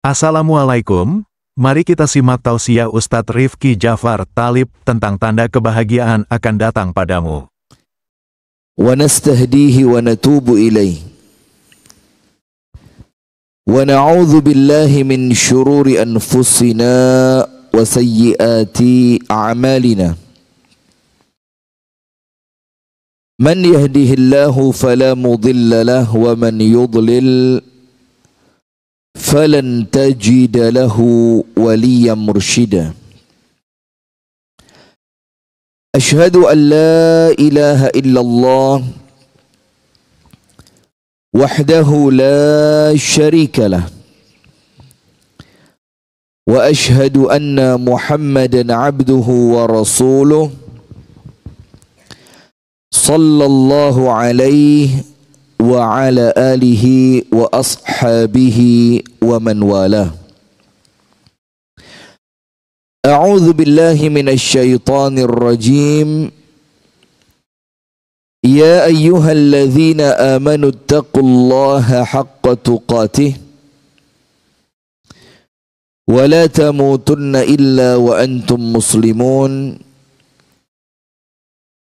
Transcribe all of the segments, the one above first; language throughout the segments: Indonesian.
Assalamualaikum, mari kita simak tausiah Ustadz Rifki Jafar Talib tentang tanda kebahagiaan akan datang padamu. Wa nastahdihi wa natubu ilaih. Wa na'udzu billahi min syururi anfusina wa sayyiati a'malina. Man yahdihillahu fala mudilla lahu wa man yudlil falan tajida lahu waliyan mursyida. Ashhadu an la ilaha illallah wahdahu la syarika lah wa ashhadu anna Muhammadan abduhu wa rasuluh sallallahu alaihi wa ala alihi wa ashabihi wa man walah. A'udzu billahi minasy syaithanir rajim. Ya ayyuhalladzina amanu taqullaha haqqa tuqatih wa la tamutunna illa wa antum muslimun.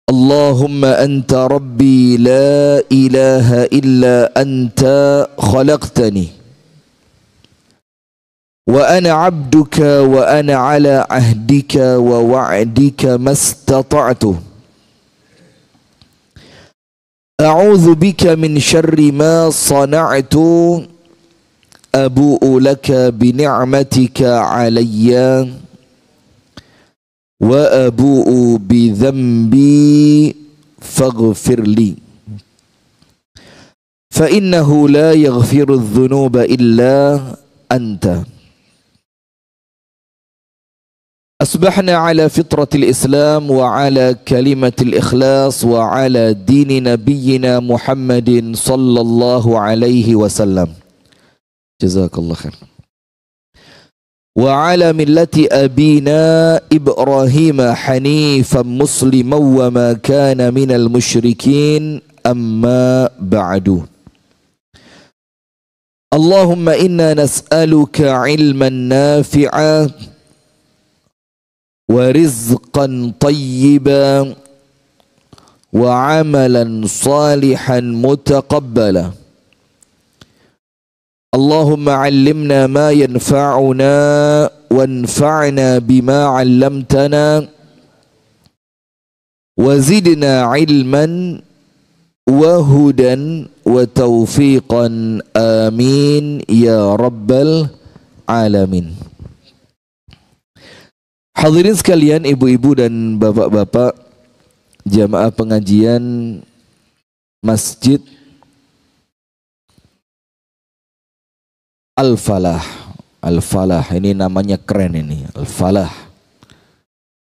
Allahumma anta rabbi la ilaha illa anta khalaqtani wa ana abduka wa ana ala ahdika wa wa'dika mastata'tu. A'udzu bika min syarri ma sana'tu abu'u laka bi ni'matika 'alayya wa abu'u bi dhanbi faghfir li fa innahu la yaghfiru adh-dhunuba illa anta. Asbahna ala fitratil Islam wa ala kalimatil ikhlas wa ala dini nabiyyina Muhammadin sallallahu alaihi wasallam. Jazakallah khair. Wa ala millati abina Ibrahim hanifan musliman wa ma kana minal musyrikin, amma ba'du. Allahumma inna nas'aluka ilman nafi'a wa rizqan tayyiban wa amalan salihan mutaqabbala. Allahumma 'allimna ma yanfa'una wanfa'na bima 'allamtana wa zidna 'ilman wa hudan wa taufiqan, amin ya rabbal alamin. Hadirin sekalian, ibu-ibu dan bapak-bapak jamaah pengajian Masjid Al-Falah. Al-Falah ini namanya keren ini, Al-Falah.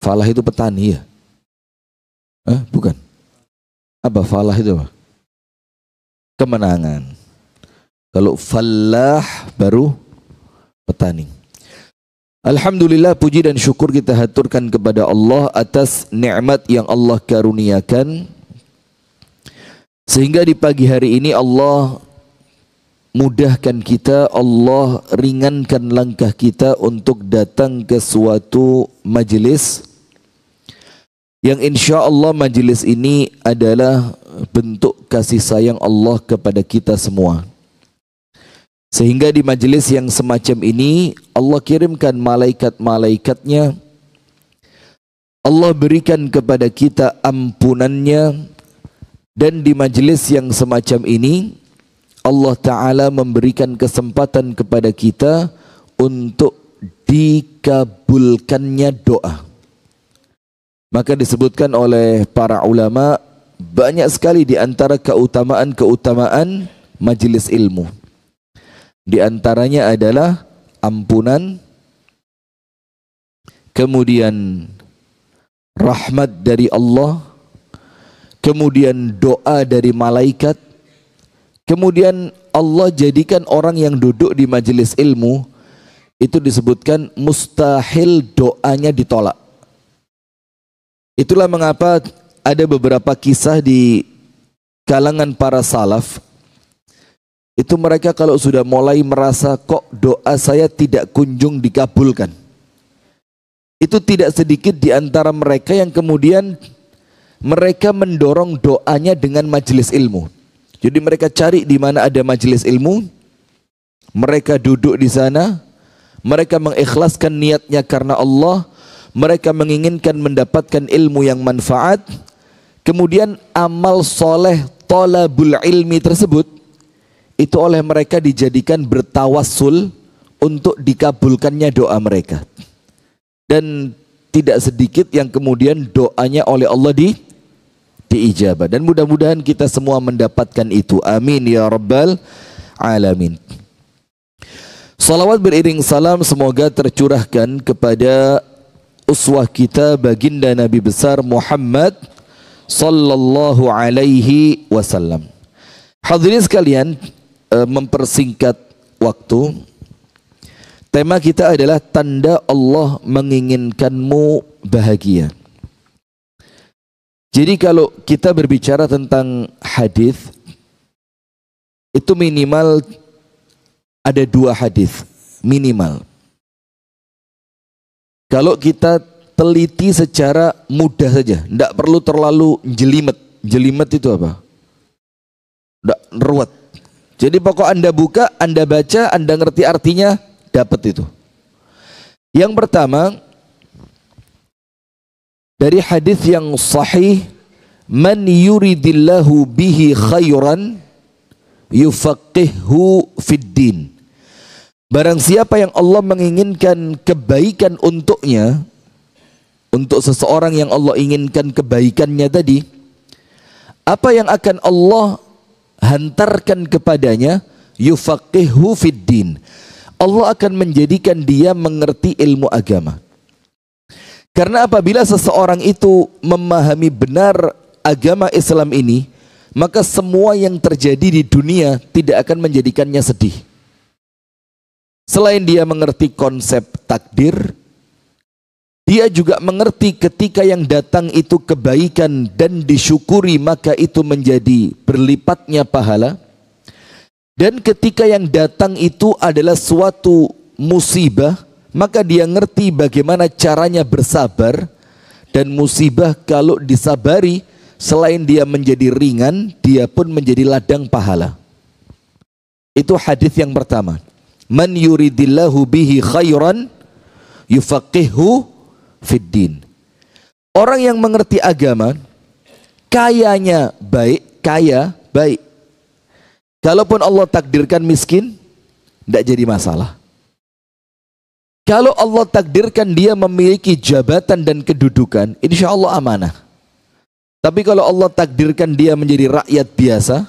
Falah itu petani ya? Bukan. Apa falah itu? Kemenangan. Kalau falah baru petani. Alhamdulillah, puji dan syukur kita haturkan kepada Allah atas nikmat yang Allah karuniakan, sehingga di pagi hari ini Allah mudahkan kita, Allah ringankan langkah kita untuk datang ke suatu majelis yang insya Allah majelis ini adalah bentuk kasih sayang Allah kepada kita semua. Sehingga di majelis yang semacam ini Allah kirimkan malaikat-malaikatnya, Allah berikan kepada kita ampunannya, dan di majelis yang semacam ini Allah Ta'ala memberikan kesempatan kepada kita untuk dikabulkannya doa. Maka disebutkan oleh para ulama banyak sekali di antara keutamaan-keutamaan majelis ilmu. Di antaranya adalah ampunan, kemudian rahmat dari Allah, kemudian doa dari malaikat, kemudian Allah jadikan orang yang duduk di majelis ilmu itu disebutkan mustahil doanya ditolak. Itulah mengapa ada beberapa kisah di kalangan para salaf Itu mereka kalau sudah mulai merasa kok doa saya tidak kunjung dikabulkan. Itu tidak sedikit di antara mereka yang kemudian mereka mendorong doanya dengan majelis ilmu. Jadi mereka cari di mana ada majelis ilmu, mereka duduk di sana, mereka mengikhlaskan niatnya karena Allah, mereka menginginkan mendapatkan ilmu yang manfaat. Kemudian amal soleh talabul ilmi tersebut itu oleh mereka dijadikan bertawassul untuk dikabulkannya doa mereka. Dan tidak sedikit yang kemudian doanya oleh Allah diijabah. Dan mudah-mudahan kita semua mendapatkan itu. Amin ya rabbal alamin. Salawat beriring salam semoga tercurahkan kepada uswah kita baginda Nabi besar Muhammad sallallahu alaihi wasallam. Hadirin sekalian, mempersingkat waktu, tema kita adalah tanda Allah menginginkanmu bahagia. Jadi kalau kita berbicara tentang hadis, itu minimal ada 2 hadis minimal. Kalau kita teliti secara mudah saja, tidak perlu terlalu jelimet. Jelimet itu apa? Tidak ruwet. Jadi pokok Anda buka, Anda baca, Anda ngerti artinya, dapat itu. Yang pertama, dari hadis yang sahih, man yuridillahu bihi khairan yufaqihu fid din. Barang siapa yang Allah menginginkan kebaikan untuknya, untuk seseorang yang Allah inginkan kebaikannya tadi, apa yang akan Allah hantarkan kepadanya? Yufaqihu fid din. Allah akan menjadikan dia mengerti ilmu agama. Karena apabila seseorang itu memahami benar agama Islam ini, maka semua yang terjadi di dunia tidak akan menjadikannya sedih. Selain dia mengerti konsep takdir, dia juga mengerti ketika yang datang itu kebaikan dan disyukuri, maka itu menjadi berlipatnya pahala. Dan ketika yang datang itu adalah suatu musibah, maka dia ngerti bagaimana caranya bersabar. Dan musibah kalau disabari, selain dia menjadi ringan, dia pun menjadi ladang pahala. Itu hadis yang pertama. Man yuridillahu bihi khairan yufaqihu fid din. Orang yang mengerti agama, kayanya baik, kaya baik. Kalaupun Allah takdirkan miskin, tidak jadi masalah. Kalau Allah takdirkan dia memiliki jabatan dan kedudukan, insya Allah amanah. Tapi kalau Allah takdirkan dia menjadi rakyat biasa,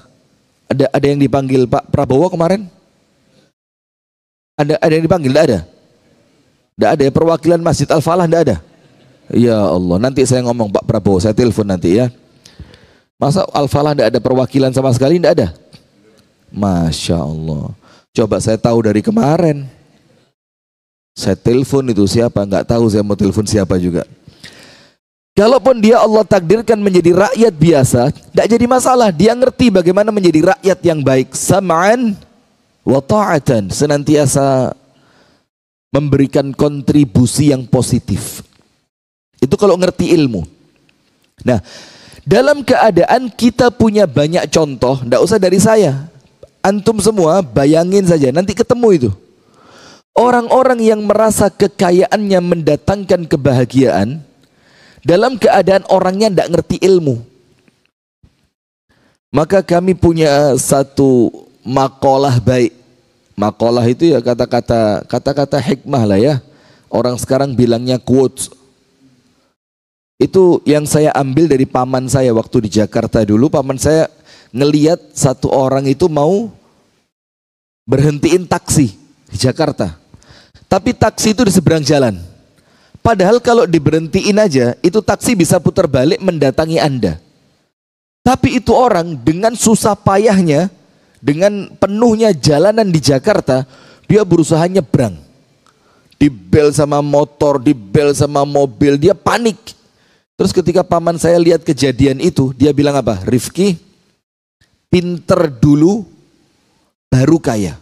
ada yang dipanggil Pak Prabowo kemarin? Ada yang dipanggil? Tidak ada? Tidak ada ya, perwakilan Masjid Al-Falah tidak ada? Ya Allah, nanti saya ngomong Pak Prabowo, saya telepon nanti ya. Masa Al-Falah tidak ada perwakilan sama sekali? Tidak ada? Masya Allah. Coba saya tahu dari kemarin. Saya telepon itu siapa? Nggak tahu saya mau telepon siapa juga. Kalaupun dia Allah takdirkan menjadi rakyat biasa, tidak jadi masalah. Dia ngerti bagaimana menjadi rakyat yang baik. Sam'an wa ta'atan, senantiasa memberikan kontribusi yang positif. Itu kalau ngerti ilmu. Nah, dalam keadaan kita punya banyak contoh, tidak usah dari saya, antum semua bayangin saja, nanti ketemu itu. Orang-orang yang merasa kekayaannya mendatangkan kebahagiaan, dalam keadaan orangnya tidak ngerti ilmu. Maka kami punya satu makalah baik. Makalah itu ya kata-kata hikmah lah ya. Orang sekarang bilangnya quotes. Itu yang saya ambil dari paman saya waktu di Jakarta dulu. Paman saya ngeliat satu orang itu mau berhentiin taksi di Jakarta. Tapi taksi itu di seberang jalan. Padahal kalau diberhentiin aja, itu taksi bisa putar balik mendatangi Anda. Tapi itu orang dengan susah payahnya, dengan penuhnya jalanan di Jakarta, dia berusaha nyebrang. Dibel sama motor, dibel sama mobil, dia panik. Terus ketika paman saya lihat kejadian itu, dia bilang apa? Rifki, pinter dulu, baru kaya.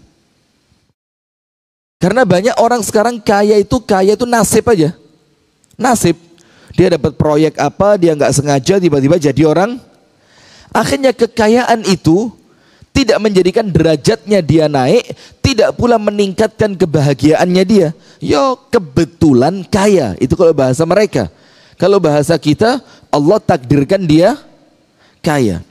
Karena banyak orang sekarang kaya itu nasib aja. Nasib. Dia dapat proyek apa, dia nggak sengaja tiba-tiba jadi orang. Akhirnya kekayaan itu tidak menjadikan derajatnya dia naik, tidak pula meningkatkan kebahagiaannya dia. Yo, kebetulan kaya. Itu kalau bahasa mereka. Kalau bahasa kita, Allah takdirkan dia kaya.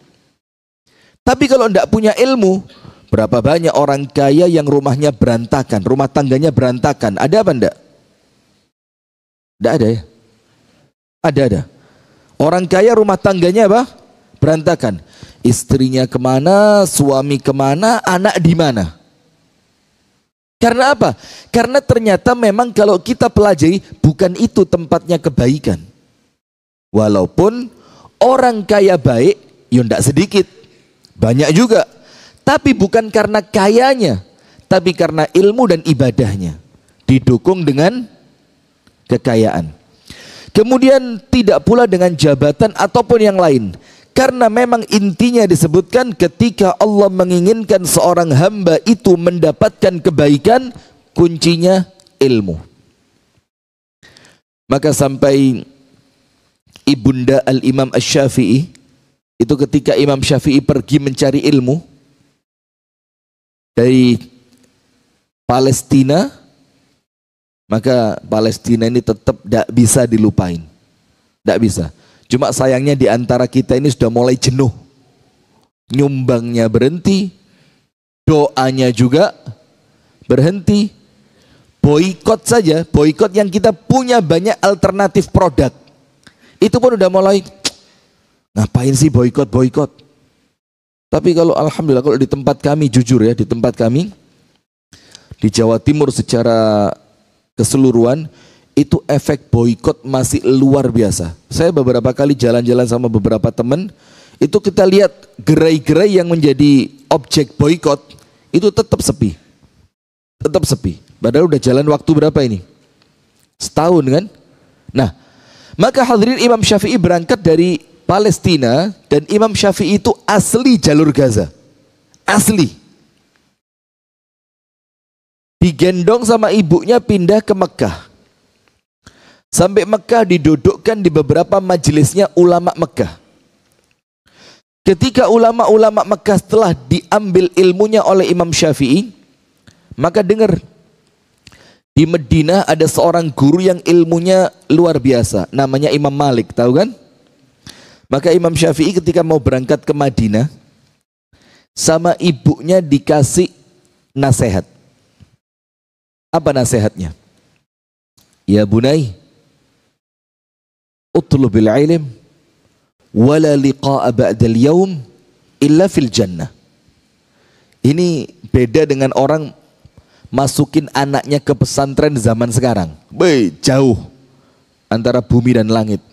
Tapi kalau tidak punya ilmu, berapa banyak orang kaya yang rumahnya berantakan, rumah tangganya berantakan. Ada apa enggak? Enggak ada ya? Ada. Orang kaya rumah tangganya apa? Berantakan. Istrinya kemana, suami kemana, anak di mana? Karena apa? Karena ternyata memang kalau kita pelajari, bukan itu tempatnya kebaikan. Walaupun orang kaya baik, ya enggak sedikit. Banyak juga. Tapi bukan karena kayanya, tapi karena ilmu dan ibadahnya. Didukung dengan kekayaan. Kemudian tidak pula dengan jabatan ataupun yang lain. Karena memang intinya disebutkan ketika Allah menginginkan seorang hamba itu mendapatkan kebaikan, kuncinya ilmu. Maka sampai ibunda Al-Imam Asy-Syafi'i, itu ketika Imam Syafi'i pergi mencari ilmu dari Palestina, maka Palestina ini tetap tidak bisa dilupain. Tidak bisa. Cuma sayangnya di antara kita ini sudah mulai jenuh. Nyumbangnya berhenti, doanya juga berhenti. Boikot saja, boikot yang kita punya banyak alternatif produk. Itu pun udah mulai, ngapain sih boikot? Tapi kalau alhamdulillah, kalau di tempat kami, jujur ya, di tempat kami di Jawa Timur secara keseluruhan, itu efek boikot masih luar biasa. Saya beberapa kali jalan-jalan sama beberapa teman, itu kita lihat gerai-gerai yang menjadi objek boikot itu tetap sepi. Tetap sepi. Padahal udah jalan waktu berapa ini? Setahun kan? Nah, maka hadirin, Imam Syafi'i berangkat dari Palestina, dan Imam Syafi'i itu asli jalur Gaza. Asli. Digendong sama ibunya pindah ke Mekah. Sampai Mekah didudukkan di beberapa majelisnya ulama Mekah. Ketika ulama-ulama Mekah setelah diambil ilmunya oleh Imam Syafi'i, maka dengar, di Madinah ada seorang guru yang ilmunya luar biasa, namanya Imam Malik, tahu kan? Maka Imam Syafi'i ketika mau berangkat ke Madinah, sama ibunya dikasih nasihat. Apa nasihatnya? Ya bunai, utlubil ilm wala liqa'a ba'dal yawm illa fil jannah. Ini beda dengan orang masukin anaknya ke pesantren zaman sekarang. Jauh antara bumi dan langit.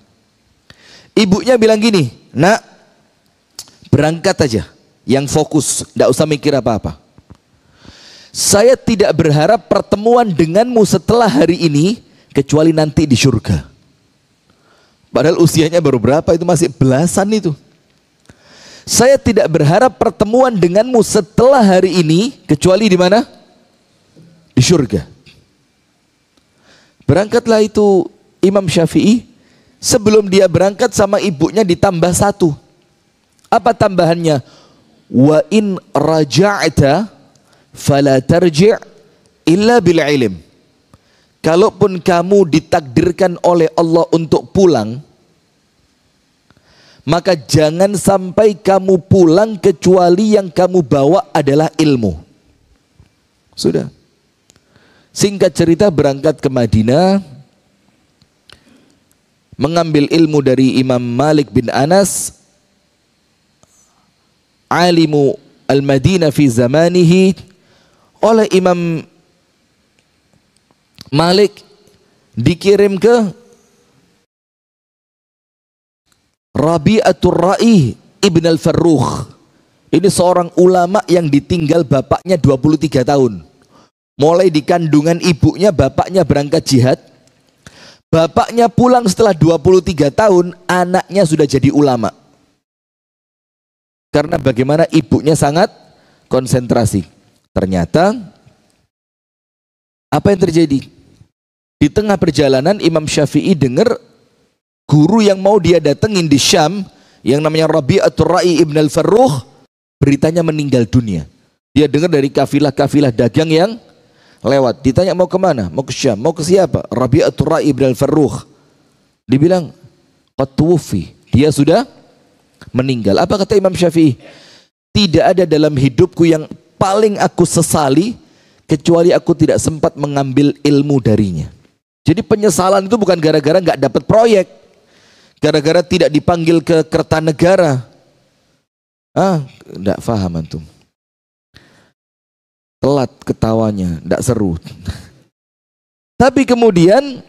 Ibunya bilang gini, nak, berangkat aja, yang fokus, tidak usah mikir apa-apa. Saya tidak berharap pertemuan denganmu setelah hari ini kecuali nanti di surga. Padahal usianya baru berapa, itu masih belasan itu. Saya tidak berharap pertemuan denganmu setelah hari ini kecuali di mana? Di surga. Berangkatlah itu Imam Syafi'i. Sebelum dia berangkat sama ibunya ditambah satu. Apa tambahannya? Wa in raja'ta fala tarji' illa bil ilm. Kalaupun kamu ditakdirkan oleh Allah untuk pulang, maka jangan sampai kamu pulang kecuali yang kamu bawa adalah ilmu. Sudah. Singkat cerita, berangkat ke Madinah, mengambil ilmu dari Imam Malik bin Anas, alimu al-Madinah fi zamanihi. Oleh Imam Malik dikirim ke Rabi'atul Ra'i Ibn al-Farrukh. Ini seorang ulama yang ditinggal bapaknya 23 tahun. Mulai di kandungan ibunya, bapaknya berangkat jihad. Bapaknya pulang setelah 23 tahun, anaknya sudah jadi ulama. Karena bagaimana ibunya sangat konsentrasi. Ternyata apa yang terjadi? Di tengah perjalanan Imam Syafi'i dengar guru yang mau dia datengin di Syam yang namanya Rabi'atul Ra'i Ibn al-Farrukh beritanya meninggal dunia. Dia dengar dari kafilah-kafilah dagang yang lewat. Ditanya mau kemana? Mau ke Syam. Mau ke siapa? Rabi'atul Ra'i Ibn al-Farrukh. Dibilang qad tuwfi, dia sudah meninggal. Apa kata Imam Syafi'i? Tidak ada dalam hidupku yang paling aku sesali kecuali aku tidak sempat mengambil ilmu darinya. Jadi penyesalan itu bukan gara-gara nggak dapat proyek, gara-gara tidak dipanggil ke Kertanegara. Nggak paham antum. Telat ketawanya, nggak seru. Tapi kemudian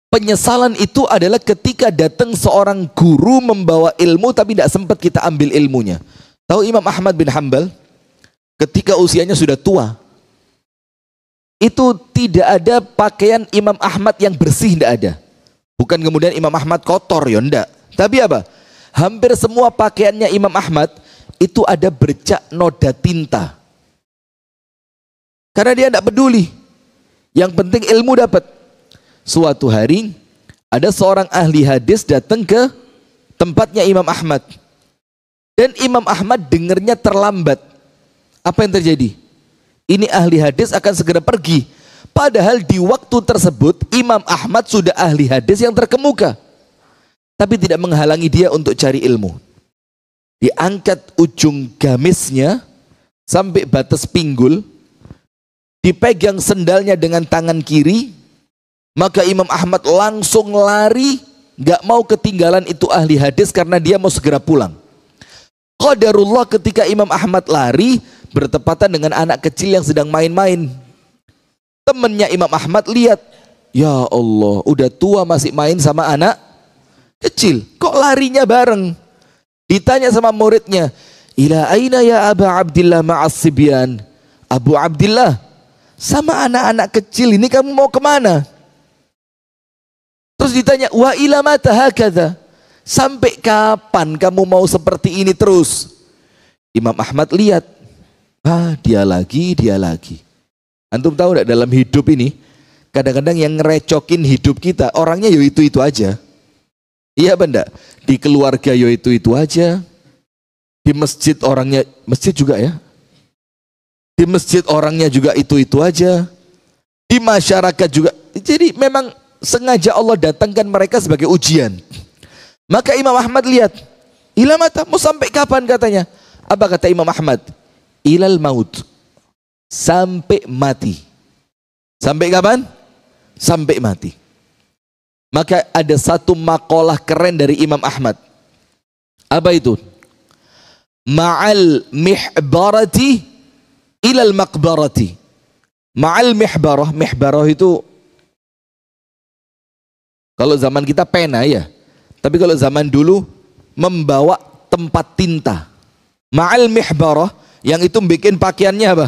penyesalan itu adalah ketika datang seorang guru membawa ilmu tapi tidak sempat kita ambil ilmunya. Tahu Imam Ahmad bin Hanbal ketika usianya sudah tua, itu tidak ada pakaian Imam Ahmad yang bersih, tidak ada. Bukan kemudian Imam Ahmad kotor, ya enggak. Tapi apa? Hampir semua pakaiannya Imam Ahmad itu ada bercak noda tinta. Karena dia tidak peduli. Yang penting ilmu dapat. Suatu hari ada seorang ahli hadis datang ke tempatnya Imam Ahmad. Dan Imam Ahmad dengarnya terlambat. Apa yang terjadi? Ini ahli hadis akan segera pergi. Padahal di waktu tersebut Imam Ahmad sudah ahli hadis yang terkemuka. Tapi tidak menghalangi dia untuk cari ilmu. Diangkat ujung gamisnya sampai batas pinggul. Dipegang sendalnya dengan tangan kiri. Maka Imam Ahmad langsung lari. Gak mau ketinggalan itu ahli hadis karena dia mau segera pulang. Qadarullah ketika Imam Ahmad lari bertepatan dengan anak kecil yang sedang main-main. Temennya Imam Ahmad lihat, ya Allah, udah tua masih main sama anak kecil, kok larinya bareng? Ditanya sama muridnya, ila aina ya Aba Abdillah ma'as sibyan? Abu Abdillah, sama anak-anak kecil ini kamu mau kemana? Terus ditanya, wa ila mata hakadha? Sampai kapan kamu mau seperti ini terus? Imam Ahmad lihat, dia lagi. Antum tahu enggak dalam hidup ini kadang-kadang yang ngerecokin hidup kita orangnya yo itu aja. Iya benda. Di keluarga yo itu aja. Di masjid orangnya, masjid juga ya. Di masjid orangnya juga itu aja. Di masyarakat juga. Jadi memang sengaja Allah datangkan mereka sebagai ujian. Maka Imam Ahmad lihat, ila mata, mau sampai kapan katanya? Apa kata Imam Ahmad? Ilal maut, sampai mati. Sampai kapan? Sampai mati. Maka ada satu makalah keren dari Imam Ahmad. Apa itu? Ma'al mihbarati ilal maqbarati. Ma'al mihbarah itu kalau zaman kita pena ya. Tapi kalau zaman dulu membawa tempat tinta. Ma'al mihbarah, yang itu bikin pakaiannya apa?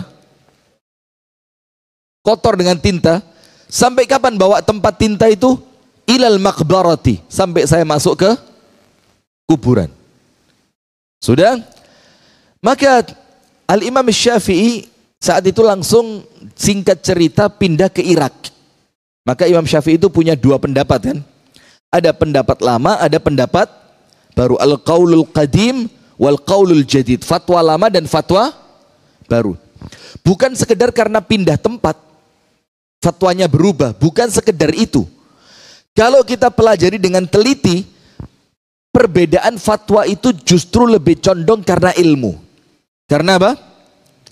Kotor dengan tinta. Sampai kapan bawa tempat tinta itu? Ilal maqbarati, sampai saya masuk ke kuburan. Sudah? Maka Al-Imam Syafi'i saat itu langsung singkat cerita pindah ke Irak. Maka Imam Syafi'i itu punya dua pendapat kan? Ada pendapat lama, ada pendapat baru. Al-qaulul qadim wal qaulul jadid. Fatwa lama dan fatwa baru. Bukan sekedar karena pindah tempat fatwanya berubah, bukan sekedar itu. Kalau kita pelajari dengan teliti, perbedaan fatwa itu justru lebih condong karena ilmu. Karena apa?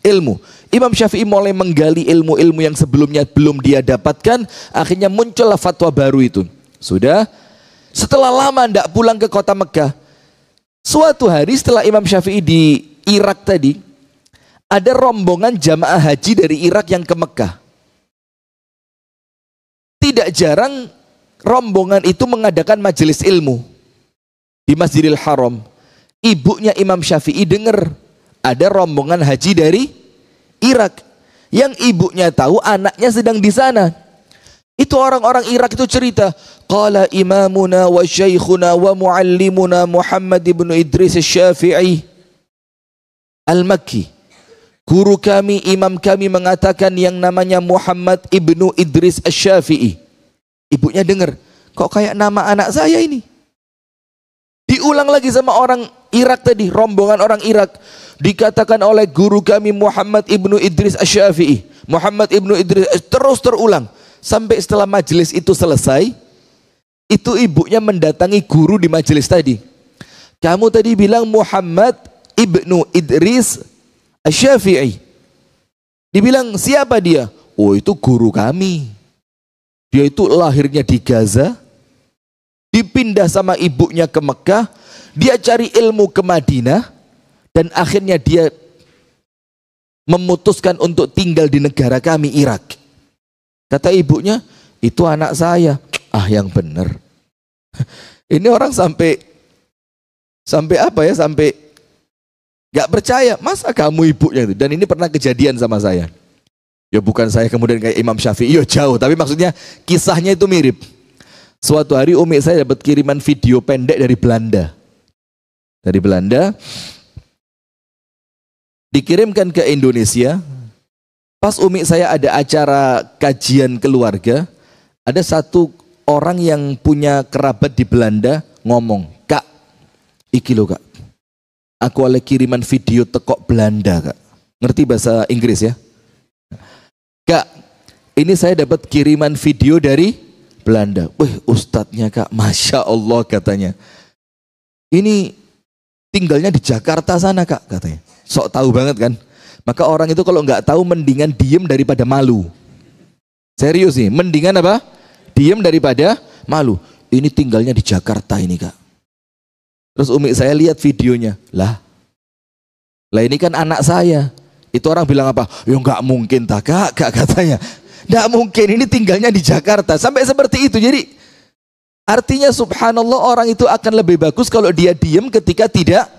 Ilmu. Imam Syafi'i mulai menggali ilmu-ilmu yang sebelumnya belum dia dapatkan, akhirnya muncullah fatwa baru itu. Sudah. Setelah lama tidak pulang ke kota Mekah, suatu hari setelah Imam Syafi'i di Irak tadi, ada rombongan jamaah haji dari Irak yang ke Mekah. Tidak jarang rombongan itu mengadakan majelis ilmu di Masjidil Haram. Ibunya Imam Syafi'i dengar ada rombongan haji dari Irak, yang ibunya tahu anaknya sedang di sana. Itu orang-orang Irak itu cerita, qala imamuna wa syaikhuna wa muallimuna Muhammad ibn Idris Syafi'i al-Makki. guru kami, imam kami mengatakan yang namanya Muhammad ibnu Idris Asy-Syafi'i. Ibunya dengar, kok kayak nama anak saya ini. Diulang lagi sama orang Irak tadi, rombongan orang Irak. Dikatakan oleh guru kami Muhammad ibnu Idris Asy-Syafi'i. Muhammad ibnu Idris, terus terulang. Sampai setelah majelis itu selesai, itu ibunya mendatangi guru di majelis tadi. Kamu tadi bilang Muhammad ibnu Idris Asy-Syafi'i. Dibilang siapa dia? Oh, itu guru kami. Dia itu lahirnya di Gaza, dipindah sama ibunya ke Mekah, dia cari ilmu ke Madinah, dan akhirnya dia memutuskan untuk tinggal di negara kami, Irak. Kata ibunya, itu anak saya. Ah, yang benar. Ini orang sampai apa ya, sampai gak percaya. Masa kamu ibunya itu? Dan ini pernah kejadian sama saya. Ya bukan saya kemudian kayak Imam Syafi'i, ya jauh. Tapi maksudnya kisahnya itu mirip. Suatu hari umi saya dapat kiriman video pendek dari Belanda. Dari Belanda. Dikirimkan ke Indonesia. Pas umi saya ada acara kajian keluarga. Ada satu orang yang punya kerabat di Belanda ngomong, Kak, iki lo Kak, aku oleh kiriman video tekok Belanda Kak. Ngerti bahasa Inggris ya? Kak, ini saya dapat kiriman video dari Belanda. Wih, ustadznya Kak, Masya Allah katanya. Ini tinggalnya di Jakarta sana Kak katanya. Sok tahu banget kan. Maka orang itu kalau nggak tahu mendingan diem daripada malu. Serius nih, mendingan apa? Diem daripada malu. Ini tinggalnya di Jakarta ini Kak. Terus umi saya lihat videonya. Lah ini kan anak saya. Itu orang bilang apa? Ya nggak mungkin tak Kak katanya. Nggak mungkin, ini tinggalnya di Jakarta. Sampai seperti itu. Jadi artinya subhanallah, orang itu akan lebih bagus kalau dia diem ketika tidak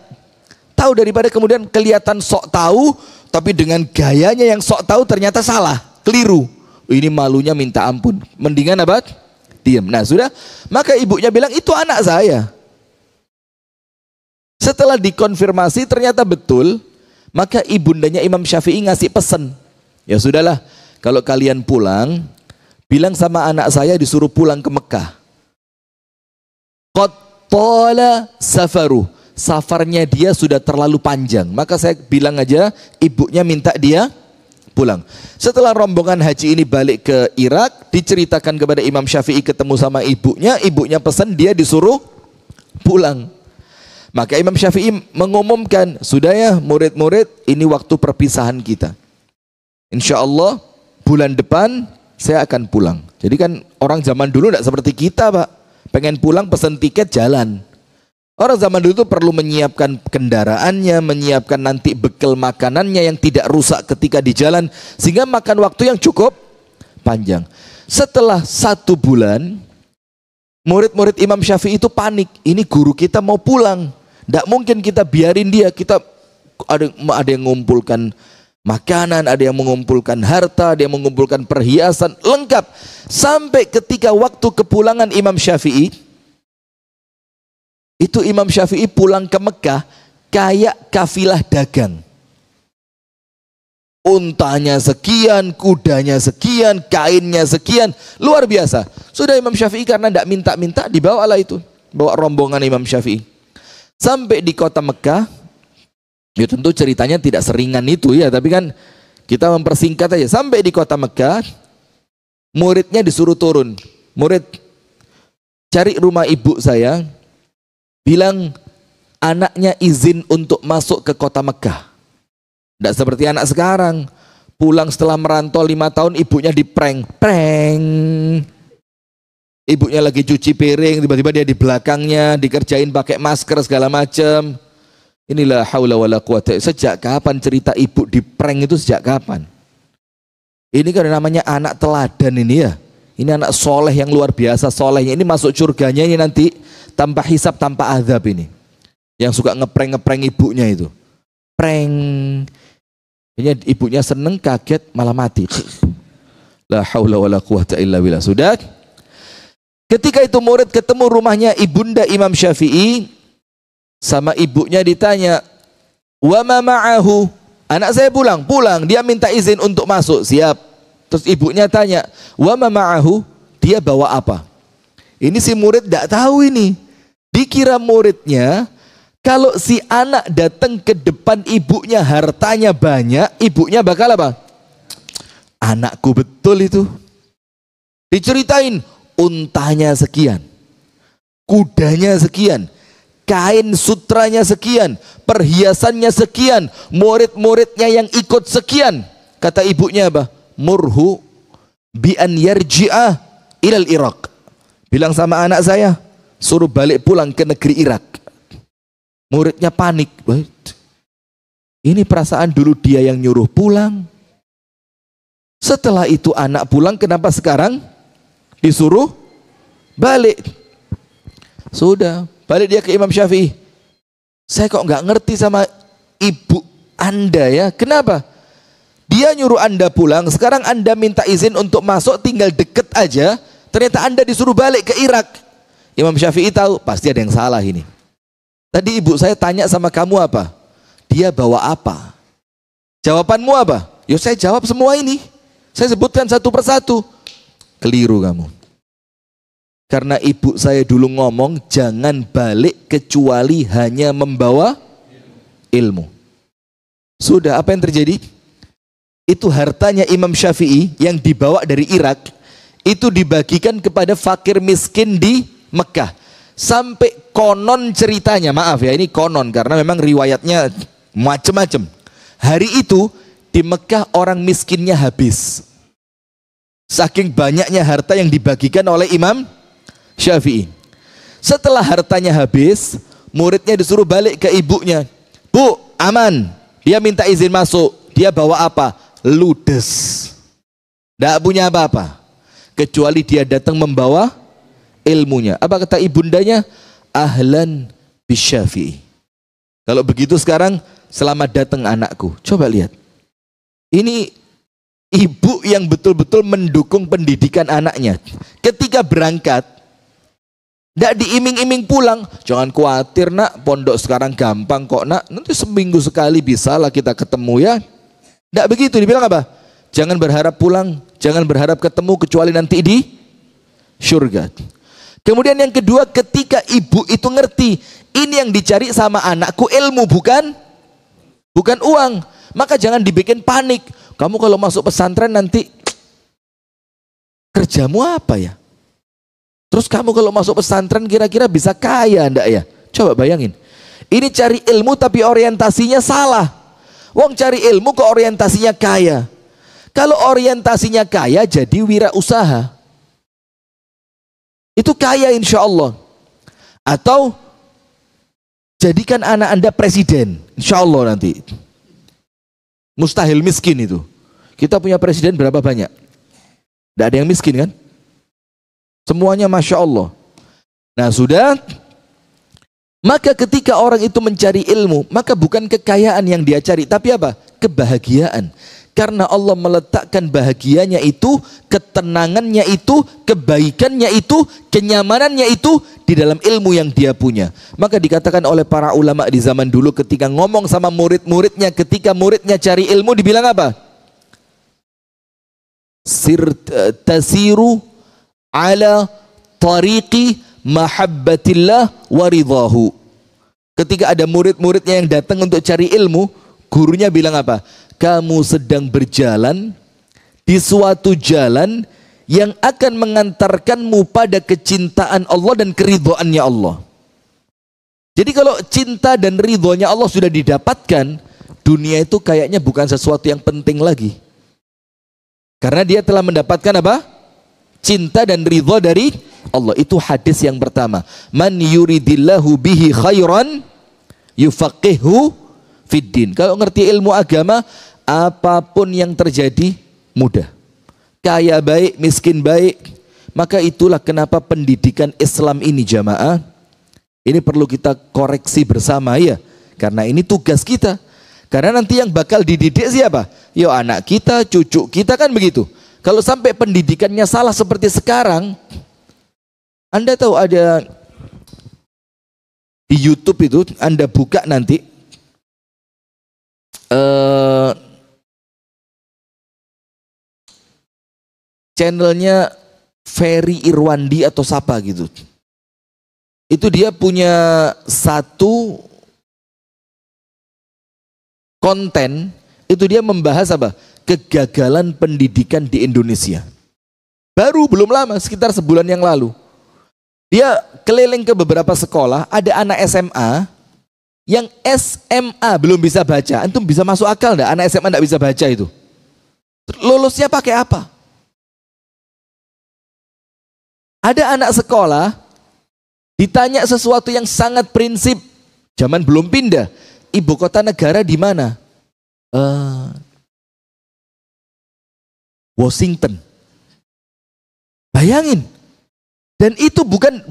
tahu, daripada kemudian kelihatan sok tahu tapi dengan gayanya yang sok tahu ternyata salah, keliru. Ini malunya minta ampun. Mendingan apa? Diem. Nah sudah, maka ibunya bilang itu anak saya. Setelah dikonfirmasi ternyata betul, maka ibundanya Imam Syafi'i ngasih pesan. Ya sudahlah, kalau kalian pulang, bilang sama anak saya disuruh pulang ke Mekah. Qad tala safaru. Safarnya dia sudah terlalu panjang. Maka saya bilang aja, ibunya minta dia pulang. Setelah rombongan haji ini balik ke Irak, diceritakan kepada Imam Syafi'i ketemu sama ibunya. Ibunya pesan dia disuruh pulang. Maka Imam Syafi'i mengumumkan, sudah ya murid-murid, ini waktu perpisahan kita. Insya Allah bulan depan saya akan pulang. Jadi kan orang zaman dulu tidak seperti kita Pak. Pengen pulang pesan tiket jalan. Orang zaman dulu itu perlu menyiapkan kendaraannya, menyiapkan nanti bekal makanannya yang tidak rusak ketika di jalan. Sehingga makan waktu yang cukup panjang. Setelah 1 bulan, murid-murid Imam Syafi'i itu panik. Ini guru kita mau pulang. Tidak mungkin kita biarin dia. Kita ada yang mengumpulkan makanan, ada yang mengumpulkan harta, ada yang mengumpulkan perhiasan, lengkap. Sampai ketika waktu kepulangan Imam Syafi'i, itu Imam Syafi'i pulang ke Mekah kayak kafilah dagang. Untanya sekian, kudanya sekian, kainnya sekian, luar biasa. Sudah Imam Syafi'i karena tidak minta-minta, dibawalah itu, bawa rombongan Imam Syafi'i. Sampai di kota Mekah, ya tentu ceritanya tidak seringan itu ya, tapi kan kita mempersingkat aja. Sampai di kota Mekah, muridnya disuruh turun. Murid, cari rumah ibu saya, bilang anaknya izin untuk masuk ke kota Mekah. Tidak seperti anak sekarang, pulang setelah merantau 5 tahun, ibunya diprank. Ibunya lagi cuci piring, tiba-tiba dia di belakangnya, dikerjain pakai masker segala macam. Inilah haula wala quwata. Sejak kapan cerita ibu di prank itu, sejak kapan? Ini kan namanya anak teladan ini ya. Ini anak soleh yang luar biasa solehnya. Ini masuk surganya ini nanti tanpa hisab, tanpa azab ini. Yang suka ngeprank ibunya itu. Prank. Ini ibunya seneng, kaget, malah mati. La haula wala quwata illa billah. Sudah. Ketika itu murid ketemu rumahnya ibunda Imam Syafi'i, sama ibunya ditanya, wa ma ma'ahu, Anak saya pulang, dia minta izin untuk masuk, siap. Terus ibunya tanya, wa ma ma'ahu, dia bawa apa? Ini si murid tidak tahu ini. Dikira muridnya, kalau si anak datang ke depan ibunya, hartanya banyak, ibunya bakal apa? Anakku betul itu. Diceritain, untanya sekian, kudanya sekian, kain sutranya sekian, perhiasannya sekian, murid-muridnya yang ikut sekian. Kata ibunya apa? Murhu bi an yarji'a ilal Irak. Bilang sama anak saya, suruh balik pulang ke negeri Irak. Muridnya panik. Ini perasaan dulu dia yang nyuruh pulang. Setelah itu anak pulang, kenapa sekarang disuruh balik? Sudah, balik dia ke Imam Syafi'i. Saya kok nggak ngerti sama ibu Anda ya. Kenapa? Dia nyuruh Anda pulang, sekarang Anda minta izin untuk masuk, tinggal deket aja. Ternyata Anda disuruh balik ke Irak. Imam Syafi'i tahu, pasti ada yang salah ini. Tadi ibu saya tanya sama kamu apa? Dia bawa apa? Jawabanmu apa? Yo saya jawab semua ini. Saya sebutkan satu persatu. Keliru kamu. Karena ibu saya dulu ngomong, jangan balik kecuali hanya membawa ilmu. Sudah, apa yang terjadi? Itu hartanya Imam Syafi'i yang dibawa dari Irak, itu dibagikan kepada fakir miskin di Mekah. Sampai konon ceritanya, maaf ya ini konon karena memang riwayatnya macam-macam. Hari itu di Mekah orang miskinnya habis. Saking banyaknya harta yang dibagikan oleh Imam Syafi'i. Setelah hartanya habis, muridnya disuruh balik ke ibunya. Bu, aman. Dia minta izin masuk. Dia bawa apa? Ludes. Tidak punya apa-apa. Kecuali dia datang membawa ilmunya. Apa kata ibundanya? Ahlan bisyafi'i. Kalau begitu sekarang, selamat datang anakku. Coba lihat. Ini ibu yang betul-betul mendukung pendidikan anaknya. Ketika berangkat, tidak diiming-iming pulang. Jangan khawatir nak, pondok sekarang gampang kok nak. Nanti seminggu sekali bisa lah kita ketemu ya. Tidak begitu, dibilang apa? Jangan berharap pulang, jangan berharap ketemu kecuali nanti di surga. Kemudian yang kedua, ketika ibu itu ngerti, ini yang dicari sama anakku ilmu, bukan uang. Maka jangan dibikin panik. Kamu kalau masuk pesantren nanti kerjamu apa ya? Terus kamu kalau masuk pesantren kira-kira bisa kaya enggak ya? Coba bayangin. Ini cari ilmu tapi orientasinya salah. Wong cari ilmu kok orientasinya kaya. Kalau orientasinya kaya jadi wirausaha. Itu kaya insya Allah. Atau jadikan anak Anda presiden. Insya Allah nanti. Mustahil miskin itu. Kita punya presiden berapa banyak? Tidak ada yang miskin kan? Semuanya Masya Allah. Nah sudah. Maka ketika orang itu mencari ilmu, maka bukan kekayaan yang dia cari, tapi apa? Kebahagiaan. Karena Allah meletakkan bahagianya itu, ketenangannya itu, kebaikannya itu, kenyamanannya itu di dalam ilmu yang dia punya. Maka dikatakan oleh para ulama di zaman dulu ketika ngomong sama murid-muridnya, ketika muridnya cari ilmu dibilang apa? Tasiru ala tariqi mahabbatillah waridahu. Ketika ada murid-muridnya yang datang untuk cari ilmu, gurunya bilang apa? Kamu sedang berjalan di suatu jalan yang akan mengantarkanmu pada kecintaan Allah dan keridhoannya Allah. Jadi kalau cinta dan ridhonya Allah sudah didapatkan, dunia itu kayaknya bukan sesuatu yang penting lagi. Karena dia telah mendapatkan apa? Cinta dan ridho dari Allah. Itu hadis yang pertama. Man yuridillahu bihi khairan yufaqihu fiddin. Kalau ngerti ilmu agama, apapun yang terjadi mudah. Kaya baik, miskin baik. Maka itulah kenapa pendidikan Islam ini jamaah, ini perlu kita koreksi bersama ya. Karena ini tugas kita. Karena nanti yang bakal dididik siapa? Yo anak kita, cucu kita kan begitu. Kalau sampai pendidikannya salah seperti sekarang, Anda tahu ada di YouTube itu, Anda buka nanti, channelnya Ferry Irwandi atau siapa gitu. Itu dia punya satu konten, itu dia membahas apa? Kegagalan pendidikan di Indonesia. Baru belum lama, sekitar sebulan yang lalu. Dia keliling ke beberapa sekolah, ada anak SMA yang SMA belum bisa baca. Antum bisa masuk akal enggak anak SMA enggak bisa baca itu? Lulusnya pakai apa? Ada anak sekolah ditanya sesuatu yang sangat prinsip, zaman belum pindah. Ibu kota negara di mana? Washington. Bayangin. Dan itu bukan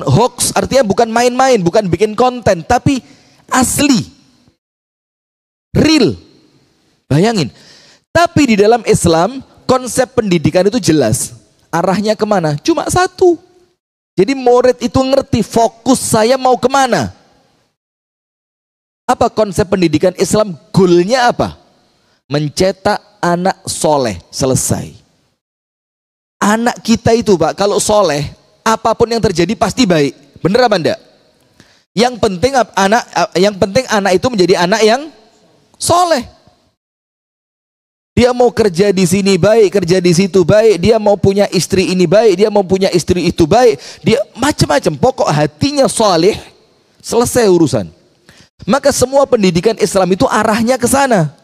hoax, artinya bukan main-main, bukan bikin konten, tapi asli. Real. Bayangin. Tapi di dalam Islam, konsep pendidikan itu jelas. Arahnya kemana? Cuma satu. Jadi murid itu ngerti fokus saya mau kemana. Apa konsep pendidikan Islam? Goalnya apa? Mencetak anak soleh. Selesai. Anak kita itu Pak, kalau soleh, apapun yang terjadi pasti baik. Bener apa enggak? Yang penting anak itu menjadi anak yang soleh. Dia mau kerja di sini baik, kerja di situ baik, dia mau punya istri ini baik, dia mau punya istri itu baik, dia macam-macam. Pokok hatinya soleh, selesai urusan. Maka semua pendidikan Islam itu arahnya ke sana.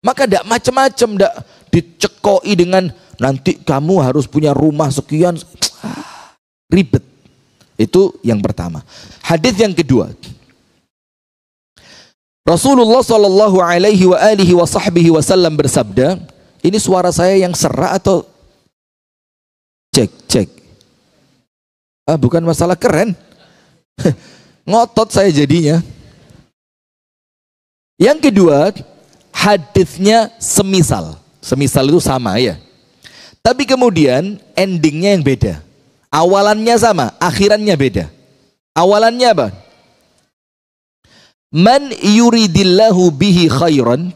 Maka tidak macam-macam, tidak dicekoi dengan nanti kamu harus punya rumah sekian. Ribet. Itu yang pertama. Hadis yang kedua. Rasulullah sallallahu alaihi wasallam bersabda, ini suara saya yang serak atau cek. Bukan masalah keren. Ngotot saya jadinya. Yang kedua, hadisnya semisal. Semisal itu sama ya. Tapi kemudian endingnya yang beda. Awalannya sama, akhirannya beda. Awalannya apa? Man yuridillahu bihi khairan,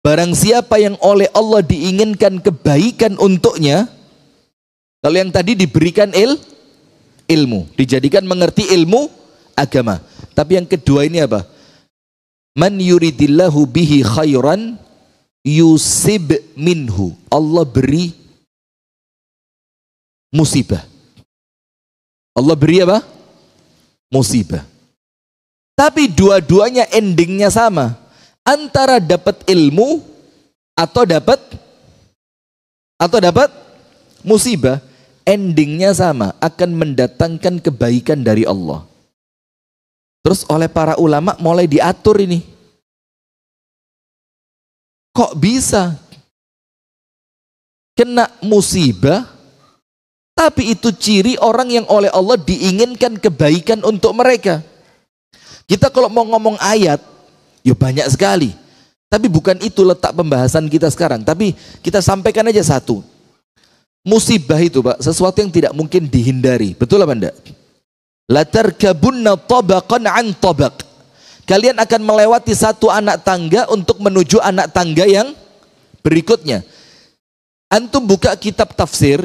barang siapa yang oleh Allah diinginkan kebaikan untuknya. Kalau yang tadi diberikan ilmu, dijadikan mengerti ilmu agama. Tapi yang kedua ini apa? Man yuridillahu bihi khairan yusib minhu, Allah beri musibah. Allah beri apa? Musibah. Tapi dua-duanya endingnya sama. Antara dapat ilmu atau dapat musibah, endingnya sama, akan mendatangkan kebaikan dari Allah. Terus oleh para ulama mulai diatur ini. Kok bisa kena musibah, tapi itu ciri orang yang oleh Allah diinginkan kebaikan untuk mereka. Kita kalau mau ngomong ayat, ya banyak sekali. Tapi bukan itu letak pembahasan kita sekarang. Tapi kita sampaikan aja satu. Musibah itu Pak, sesuatu yang tidak mungkin dihindari. Betul apa enggak? La tarkabunna tabaqan an tabaq. Kalian akan melewati satu anak tangga untuk menuju anak tangga yang berikutnya. Antum buka kitab tafsir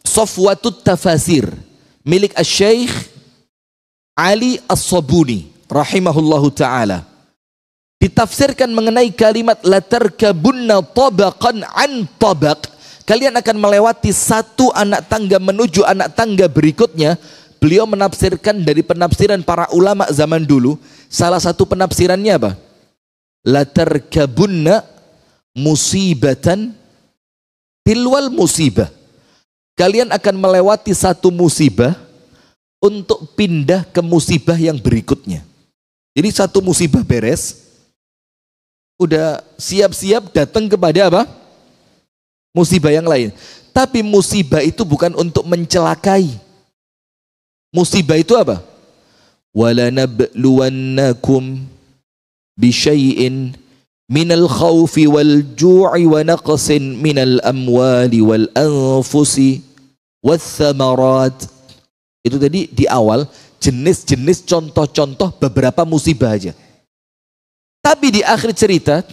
Safwatut Tafasir milik Asy-Syaikh Ali As-Sabuni rahimahullahu taala. Ditafsirkan mengenai kalimat la tarkabunna tabaqan an tabaq. Kalian akan melewati satu anak tangga menuju anak tangga berikutnya. Beliau menafsirkan dari penafsiran para ulama zaman dulu. Salah satu penafsirannya apa? La tarkabunna musibatan tilwal musibah. Kalian akan melewati satu musibah untuk pindah ke musibah yang berikutnya. Jadi satu musibah beres, udah siap-siap datang kepada apa? Musibah yang lain. Tapi musibah itu bukan untuk mencelakai. Musibah itu apa? Wala nabluwannakum bisyai'in minal khawfi wal ju'i wa naqsin minal amwali wal anfusi wath thamarat. Itu tadi di awal jenis-jenis contoh-contoh beberapa musibah aja. Tapi Tapi di akhir cerita,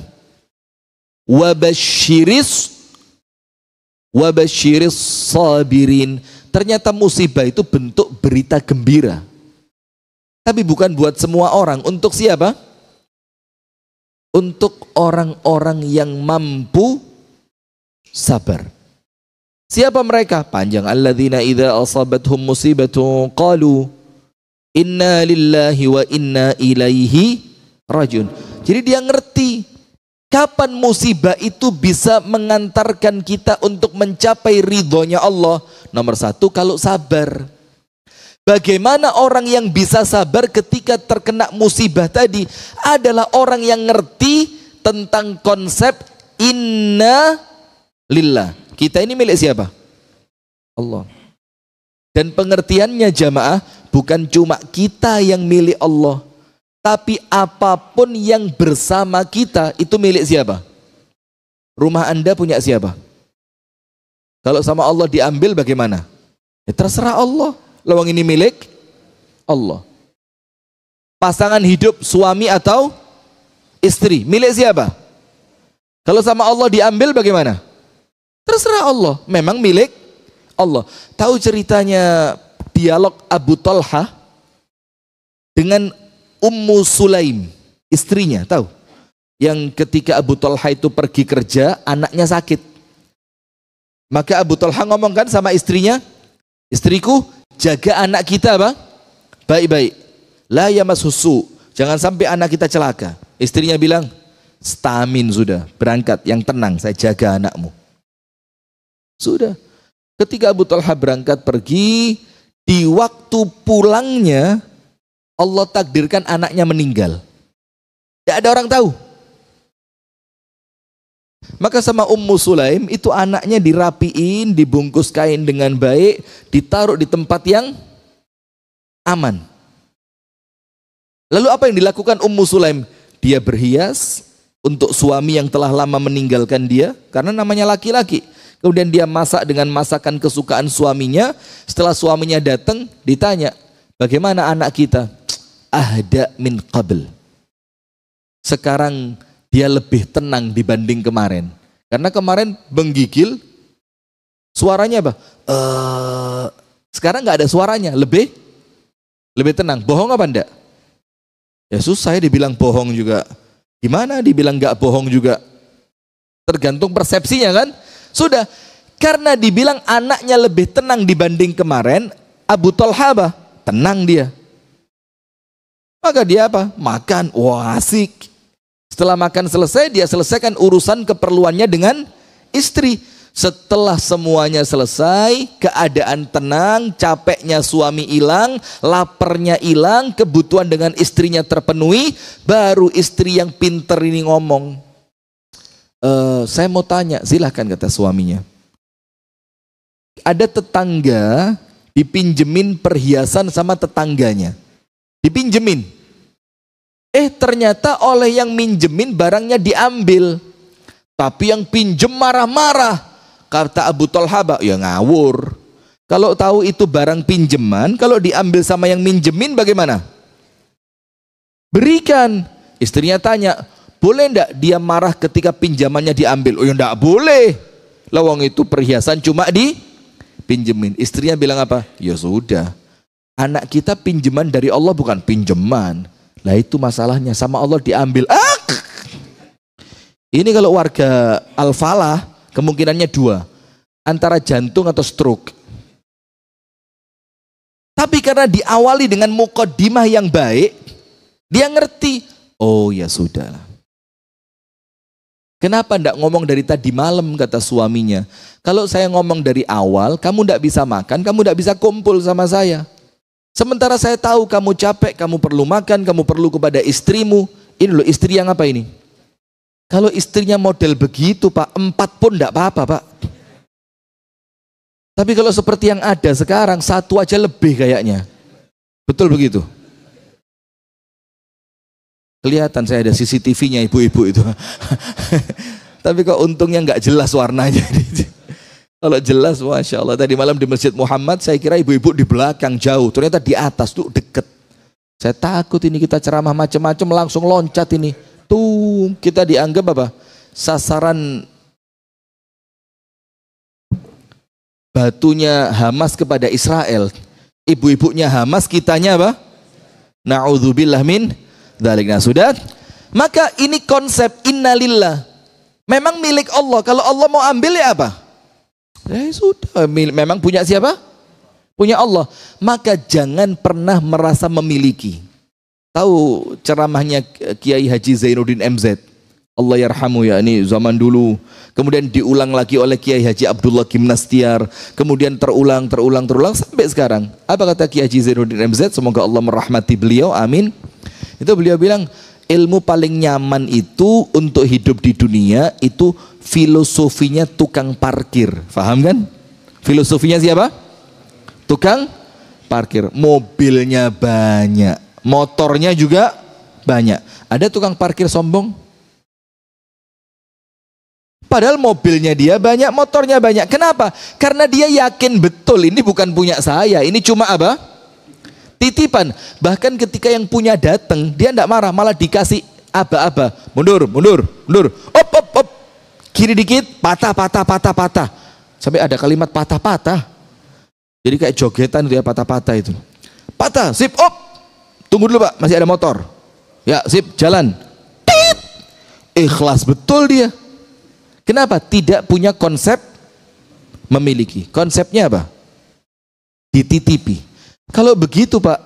wabashiris sabirin. Ternyata musibah itu bentuk berita gembira. Tapi bukan buat semua orang. Untuk siapa? Untuk orang-orang yang mampu sabar. Siapa mereka? Panjang. Alladzina idza asabathum musibatu qalu inna lillahi wa inna ilaihi rajiun. Jadi dia ngerti kapan musibah itu bisa mengantarkan kita untuk mencapai ridhonya Allah. Nomor satu, kalau sabar. Bagaimana orang yang bisa sabar ketika terkena musibah tadi? Adalah orang yang ngerti tentang konsep inna lillah. Kita ini milik siapa? Allah. Dan pengertiannya jamaah, bukan cuma kita yang milik Allah, tapi apapun yang bersama kita itu milik siapa? Rumah Anda punya siapa? Kalau sama Allah diambil bagaimana? Ya terserah Allah. Lawang ini milik Allah. Pasangan hidup suami atau istri milik siapa? Kalau sama Allah diambil bagaimana? Terserah Allah, memang milik Allah. Tahu ceritanya dialog Abu Talha dengan Ummu Sulaim, istrinya, tahu? Yang ketika Abu Talha itu pergi kerja, anaknya sakit. Maka Abu Talha ngomong kan sama istrinya, istriku, jaga anak kita apa? Baik-baik. La yamassusu, jangan sampai anak kita celaka. Istrinya bilang, stamin sudah, berangkat, yang tenang, saya jaga anakmu. Sudah. Ketika Abu Talha berangkat pergi, di waktu pulangnya Allah takdirkan anaknya meninggal. Tidak ada orang tahu. Maka sama Ummu Sulaim itu anaknya dirapiin, dibungkus kain dengan baik, ditaruh di tempat yang aman. Lalu apa yang dilakukan Ummu Sulaim? Dia berhias untuk suami yang telah lama meninggalkan dia, karena namanya laki-laki. Kemudian dia masak dengan masakan kesukaan suaminya. Setelah suaminya datang, ditanya, bagaimana anak kita? Ahda min qabl. Sekarang dia lebih tenang dibanding kemarin. Karena kemarin menggigil, suaranya apa? Sekarang nggak ada suaranya, lebih tenang. Bohong apa enggak? Ya susah ya dibilang bohong juga. Gimana dibilang nggak bohong juga? Tergantung persepsinya kan? Sudah, karena dibilang anaknya lebih tenang dibanding kemarin, Abu Talha apa? Tenang dia. Maka dia apa? Makan, wah asik. Setelah makan selesai, dia selesaikan urusan keperluannya dengan istri. Setelah semuanya selesai, keadaan tenang, capeknya suami hilang, laparnya hilang, kebutuhan dengan istrinya terpenuhi, baru istri yang pinter ini ngomong. Saya mau tanya, silahkan, kata suaminya. Ada tetangga dipinjemin perhiasan sama tetangganya. Dipinjemin. Ternyata oleh yang minjemin barangnya diambil. Tapi yang pinjem marah-marah. Kata Abu Talha, ya ngawur. Kalau tahu itu barang pinjeman, kalau diambil sama yang minjemin bagaimana? Berikan. Istrinya tanya, boleh enggak dia marah ketika pinjamannya diambil? Oh ya enggak boleh. Lawang itu perhiasan cuma dipinjemin. Istrinya bilang apa? Ya sudah. Anak kita pinjaman dari Allah, bukan pinjaman. Lah itu masalahnya, sama Allah diambil. Ini kalau warga Al-Falah kemungkinannya dua. Antara jantung atau stroke. Tapi karena diawali dengan muqaddimah yang baik, dia ngerti. Oh ya sudah. Kenapa enggak ngomong dari tadi malam, kata suaminya. Kalau saya ngomong dari awal, kamu enggak bisa makan, kamu enggak bisa kumpul sama saya. Sementara saya tahu kamu capek, kamu perlu makan, kamu perlu kepada istrimu. Ini loh istri yang apa ini? Kalau istrinya model begitu Pak, 4 pun enggak apa-apa Pak. Tapi kalau seperti yang ada sekarang, 1 aja lebih kayaknya. Betul begitu? Kelihatan saya ada CCTV-nya ibu-ibu itu. Tapi kok untungnya nggak jelas warnanya. Kalau jelas, Masya Allah. Tadi malam di Masjid Muhammad, saya kira ibu-ibu di belakang jauh. Ternyata di atas tuh deket. Saya takut ini kita ceramah macam-macam langsung loncat ini. tuh kita dianggap apa? Sasaran batunya Hamas kepada Israel. Ibu-ibunya Hamas, kitanya apa? Na'udzubillah min dzalik. Nah, sudah. Maka ini konsep innalillah. Memang milik Allah. Kalau Allah mau ambil ya apa? Ya sudah, memang punya siapa? Punya Allah. Maka jangan pernah merasa memiliki. Tahu ceramahnya Kiai Haji Zainuddin MZ? Allah yarhamu, ya, ini zaman dulu. Kemudian diulang lagi oleh Kiai Haji Abdullah Gimnastiar. Kemudian terulang sampai sekarang. Apa kata Kiai Haji Zainuddin MZ? Semoga Allah merahmati beliau, amin. Itu beliau bilang, ilmu paling nyaman itu untuk hidup di dunia itu filosofinya tukang parkir. Faham kan? Filosofinya siapa? Tukang parkir. Mobilnya banyak, motornya juga banyak. Ada tukang parkir sombong? Padahal mobilnya dia banyak, motornya banyak. Kenapa? Karena dia yakin betul ini bukan punya saya, ini cuma apa? Titipan. Bahkan ketika yang punya datang, dia tidak marah, malah dikasih aba-aba. Mundur. Op. Kiri dikit, patah. Sampai ada kalimat patah-patah. Jadi kayak jogetan itu ya, patah-patah itu. Patah, sip, op. Tunggu dulu Pak, masih ada motor. Ya, sip, jalan. Tit. Ikhlas betul dia. Kenapa? Tidak punya konsep memiliki. Konsepnya apa? Dititipi. Kalau begitu Pak,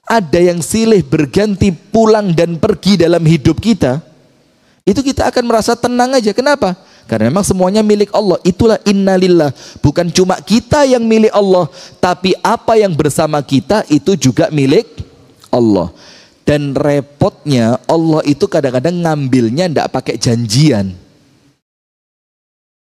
ada yang silih berganti pulang dan pergi dalam hidup kita, itu kita akan merasa tenang aja. Kenapa? Karena memang semuanya milik Allah. Itulah innalillah. Bukan cuma kita yang milik Allah, tapi apa yang bersama kita itu juga milik Allah. Dan repotnya Allah itu kadang-kadang ngambilnya tidak pakai janjian.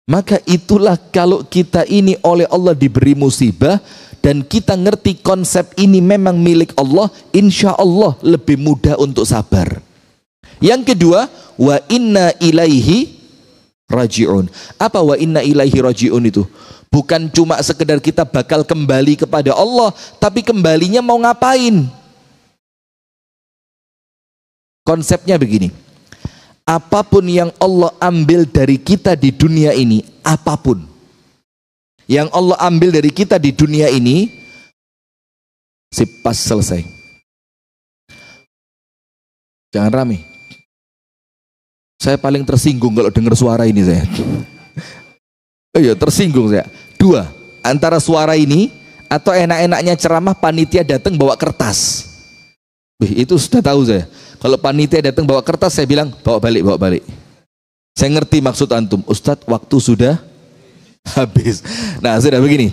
Maka itulah kalau kita ini oleh Allah diberi musibah dan kita ngerti konsep ini memang milik Allah, insya Allah lebih mudah untuk sabar. Yang kedua, wa inna ilaihi raji'un. Apa wa inna ilaihi raji'un itu? Bukan cuma sekedar kita bakal kembali kepada Allah, tapi kembalinya mau ngapain? Konsepnya begini. Apapun yang Allah ambil dari kita di dunia ini, apapun yang Allah ambil dari kita di dunia ini, pas selesai. Jangan rame. Saya paling tersinggung kalau dengar suara ini saya. Iya, tersinggung saya. Dua, antara suara ini atau enak-enaknya ceramah panitia datang bawa kertas. Itu sudah tahu saya. Kalau panitia datang bawa kertas, saya bilang bawa balik. Saya ngerti maksud antum. Ustadz, waktu sudah habis. Nah, sudah begini.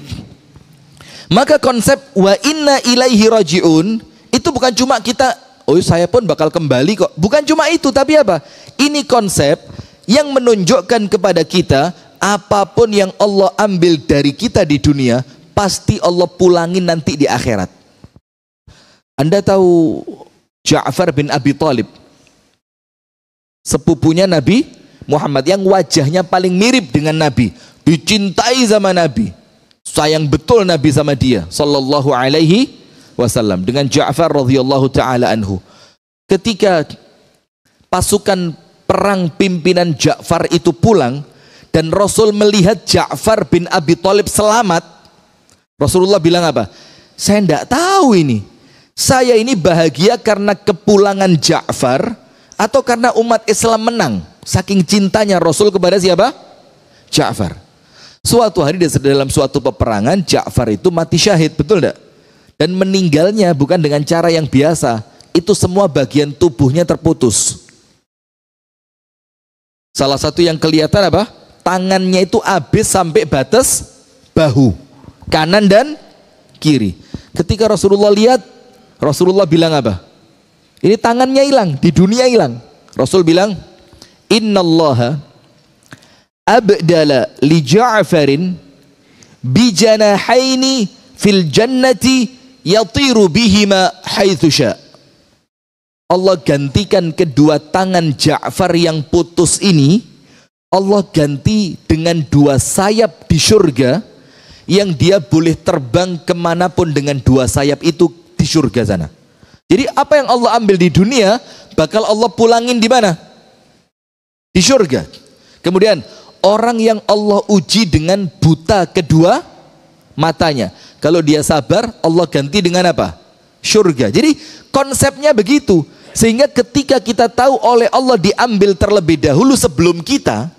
Maka konsep wa inna ilaihi raji'un itu bukan cuma kita, oh saya pun bakal kembali kok. Bukan cuma itu, tapi apa? Ini konsep yang menunjukkan kepada kita apapun yang Allah ambil dari kita di dunia, pasti Allah pulangin nanti di akhirat. Anda tahu Ja'far bin Abi Thalib, sepupunya Nabi Muhammad yang wajahnya paling mirip dengan Nabi, dicintai sama Nabi, sayang betul Nabi sama dia sallallahu alaihi wasallam, dengan Ja'far radhiyallahu taala anhu. Ketika pasukan perang pimpinan Ja'far itu pulang dan Rasul melihat Ja'far bin Abi Thalib selamat, Rasulullah bilang apa? Saya tidak tahu ini. Saya ini bahagia karena kepulangan Ja'far atau karena umat Islam menang. Saking cintanya Rasul kepada siapa? Ja'far. Suatu hari dalam suatu peperangan, Ja'far itu mati syahid, betul tidak? Dan meninggalnya bukan dengan cara yang biasa. Itu semua bagian tubuhnya terputus. Salah satu yang kelihatan apa? Tangannya itu habis sampai batas bahu, kanan dan kiri. Ketika Rasulullah lihat, Rasulullah bilang apa? Ini tangannya hilang, di dunia hilang. Rasul bilang, innallaha abdala li Ja'farin bijanahaini fil jannati yatiru bihima haitsu sya. Allah gantikan kedua tangan Ja'far yang putus ini, Allah ganti dengan dua sayap di surga yang dia boleh terbang kemanapun dengan dua sayap itu di surga sana. Jadi apa yang Allah ambil di dunia bakal Allah pulangin di mana? Di surga. Kemudian orang yang Allah uji dengan buta kedua matanya, kalau dia sabar, Allah ganti dengan apa? Surga. Jadi konsepnya begitu. Sehingga ketika kita tahu oleh Allah diambil terlebih dahulu sebelum kita,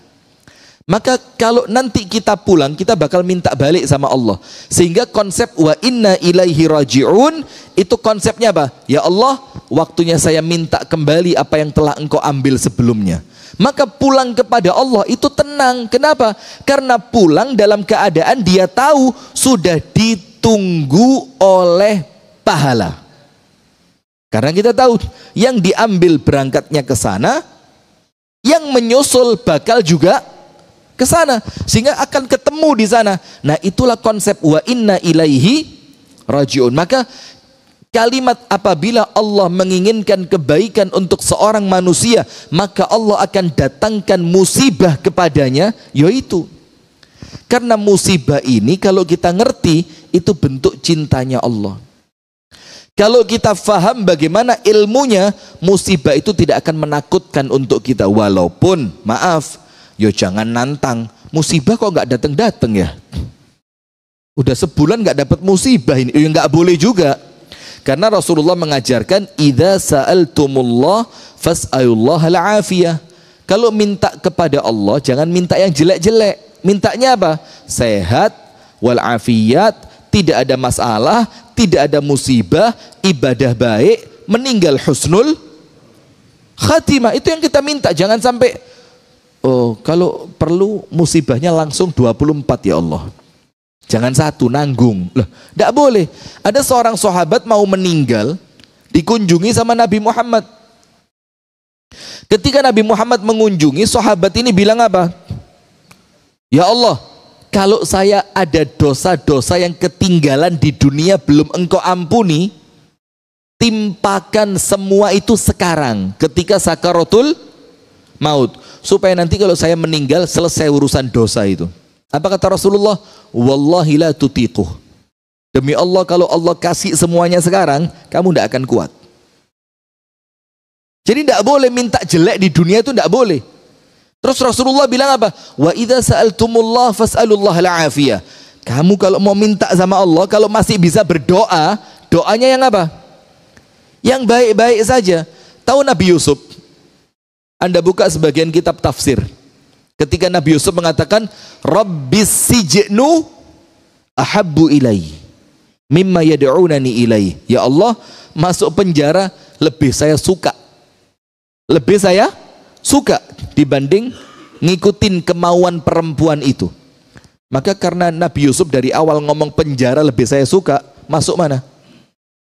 maka kalau nanti kita pulang, kita bakal minta balik sama Allah. Sehingga konsep wa inna ilaihi raji'un itu konsepnya apa? Ya Allah, waktunya saya minta kembali apa yang telah engkau ambil sebelumnya. Maka pulang kepada Allah itu tenang. Kenapa? Karena pulang dalam keadaan dia tahu sudah ditunggu oleh pahala. Karena kita tahu yang diambil berangkatnya ke sana, yang menyusul bakal juga ke sana, sehingga akan ketemu di sana. Nah, itulah konsep wa inna ilaihi raji'un. Maka kalimat apabila Allah menginginkan kebaikan untuk seorang manusia, maka Allah akan datangkan musibah kepadanya, yaitu karena musibah ini kalau kita ngerti itu bentuk cintanya Allah. Kalau kita faham bagaimana ilmunya, musibah itu tidak akan menakutkan untuk kita. Walaupun, maaf, yo jangan nantang, musibah kok nggak datang-datang ya? Udah sebulan nggak dapat musibah ini, ya nggak boleh juga. Karena Rasulullah mengajarkan, idza sa'altumullah fas'alullah al-afiyah. Kalau minta kepada Allah, jangan minta yang jelek-jelek. Mintanya apa? Sehat, wal-afiyat, tidak ada masalah, tidak ada musibah, ibadah baik, meninggal husnul khatimah. Itu yang kita minta. Jangan sampai, oh kalau perlu musibahnya langsung 24 ya Allah. Jangan satu, nanggung. Loh, tidak boleh. Ada seorang sahabat mau meninggal, dikunjungi sama Nabi Muhammad. Ketika Nabi Muhammad mengunjungi, sahabat ini bilang apa? Ya Allah, kalau saya ada dosa-dosa yang ketinggalan di dunia belum engkau ampuni, timpakan semua itu sekarang ketika sakaratul maut, supaya nanti kalau saya meninggal selesai urusan dosa itu. Apa kata Rasulullah? Wallahi la tutiquh. Demi Allah, kalau Allah kasih semuanya sekarang, kamu tidak akan kuat. Jadi tidak boleh minta jelek di dunia, itu tidak boleh. Terus Rasulullah bilang apa? Wa idza sa'altumullah fas'alullah al-afiyah. Kamu kalau mau minta sama Allah, kalau masih bisa berdoa, doanya yang apa? Yang baik-baik saja. Tahu Nabi Yusuf? Anda buka sebagian kitab tafsir. Ketika Nabi Yusuf mengatakan, Rabbis sijnu ahabbu ilai mimma yad'unani ilai. Ya Allah, masuk penjara lebih saya suka. Lebih saya suka dibanding ngikutin kemauan perempuan itu. Maka karena Nabi Yusuf dari awal ngomong penjara lebih saya suka, masuk mana?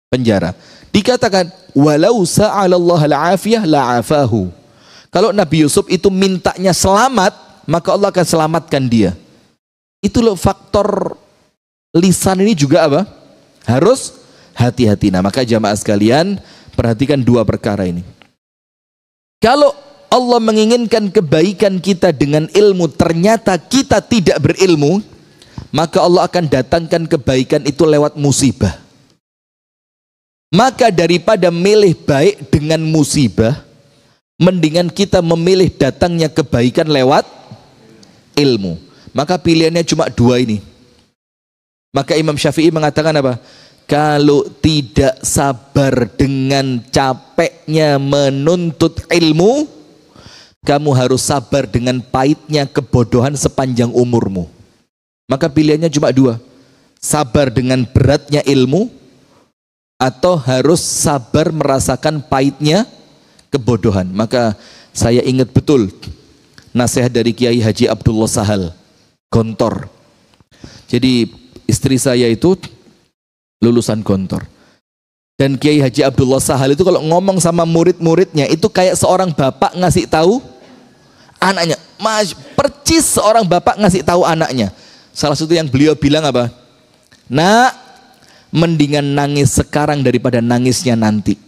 Penjara. Dikatakan walau sa'alallah al-afiyah la'afahu. Kalau Nabi Yusuf itu mintanya selamat, maka Allah akan selamatkan dia. Itu loh faktor lisan ini juga apa? Harus hati-hati. Nah, maka jamaah sekalian, perhatikan dua perkara ini. Kalau Allah menginginkan kebaikan kita dengan ilmu, ternyata kita tidak berilmu, maka Allah akan datangkan kebaikan itu lewat musibah. Maka daripada milih baik dengan musibah, mendingan kita memilih datangnya kebaikan lewat ilmu. Maka pilihannya cuma dua ini. Maka Imam Syafi'i mengatakan apa? Kalau tidak sabar dengan capeknya menuntut ilmu, kamu harus sabar dengan pahitnya kebodohan sepanjang umurmu. Maka pilihannya cuma dua. Sabar dengan beratnya ilmu, atau harus sabar merasakan pahitnya kebodohan. Maka saya ingat betul nasihat dari Kiai Haji Abdullah Sahal Gontor. Jadi istri saya itu lulusan Gontor. Dan Kiai Haji Abdullah Sahal itu kalau ngomong sama murid-muridnya itu kayak seorang bapak ngasih tahu anaknya. Percis seorang bapak ngasih tahu anaknya. Salah satu yang beliau bilang apa? Nak, mendingan nangis sekarang daripada nangisnya nanti.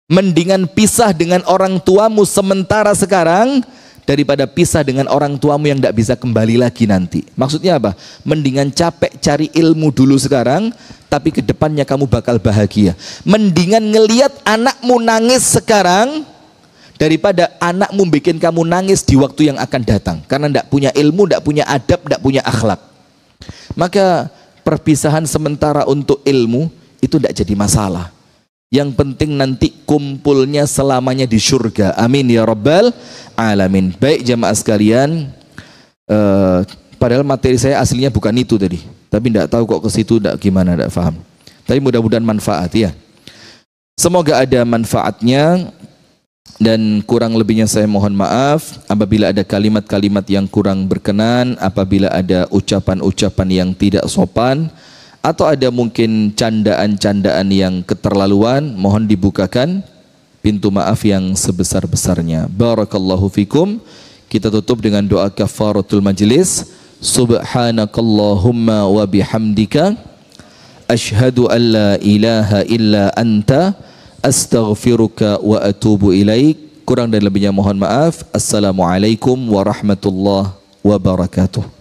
Mendingan pisah dengan orang tuamu sementara sekarang daripada pisah dengan orang tuamu yang tidak bisa kembali lagi nanti. Maksudnya apa? Mendingan capek cari ilmu dulu sekarang, tapi kedepannya kamu bakal bahagia. Mendingan ngelihat anakmu nangis sekarang daripada anakmu bikin kamu nangis di waktu yang akan datang, karena tidak punya ilmu, tidak punya adab, tidak punya akhlak. Maka perpisahan sementara untuk ilmu itu tidak jadi masalah. Yang penting nanti kumpulnya selamanya di surga. Amin ya rabbal alamin. Baik jamaah sekalian, padahal materi saya aslinya bukan itu tadi, tapi tidak tahu kok ke situ, tidak gimana, tidak paham. Tapi mudah-mudahan manfaat ya. Semoga ada manfaatnya. Dan kurang lebihnya saya mohon maaf apabila ada kalimat-kalimat yang kurang berkenan, apabila ada ucapan-ucapan yang tidak sopan, atau ada mungkin candaan-candaan yang keterlaluan, mohon dibukakan pintu maaf yang sebesar-besarnya. Barakallahu fikum. Kita tutup dengan doa kafaratul majlis. Subhanakallahumma wa bihamdika asyhadu an la ilaha illa anta astaghfiruka wa atubu ilaik. Kurang dan lebihnya mohon maaf. Assalamualaikum warahmatullahi wabarakatuh.